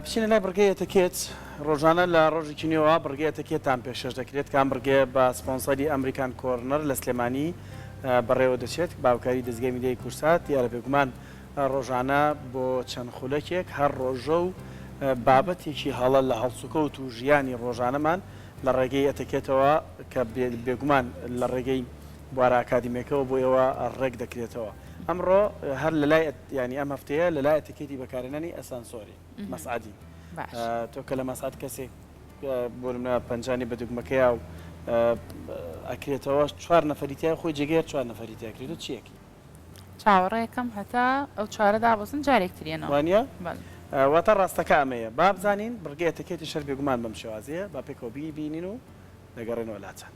بچینە لای بڕگەی ئەتیکێت ڕۆژانە لە ڕۆژی چینیەوە بڕگەی ئەتیکێتان پێشکەش دەکرێت کام بڕگێ بە سپۆنسەری ئەمریکان کۆرنەر لە سلێمانی بەڕێوە دەچێت باوکاری دەستگای میدیای کورسات دیارە بێگومان ڕۆژانە بۆ چەند خولەکێک هەر ڕۆژە و بابەتێکی هەڵە لە هەڵسوکەوت و ژیانی ڕۆژانەمان لە ڕێگەی ئەتیکێتەوە کە بێگومان لە ڕێگەی بوارە ئاکادیمێکەوە بۆ ئێوە ڕێک دەکرێتەوە. ئەمڕۆ هەر لە لای ینی ئەم هەفتەیە لە لای ئەتیکێتی بەکارهێنانی ئەسانسۆری مەسعەدی تۆ کە لە مەسعەد کەسێک بۆ نمونە پەنجانی بە دوگمەکەیە و ئەکرێتەوە 4 نەفەریتیای خۆی جێگەیە 4 نەفەریتی ئەکرێت و چیەکی چاوەڕێەکەم هەتا ئەو 4 دابەزن جارێکترێنەوە وانە واتە ڕاستەکە ئەمەیە با بزانین بڕگەی ئەتیکێتی شەر بێگومان بەم شێوازەیە با پێکەوە بینین و دەگەڕێنەوە لاچان.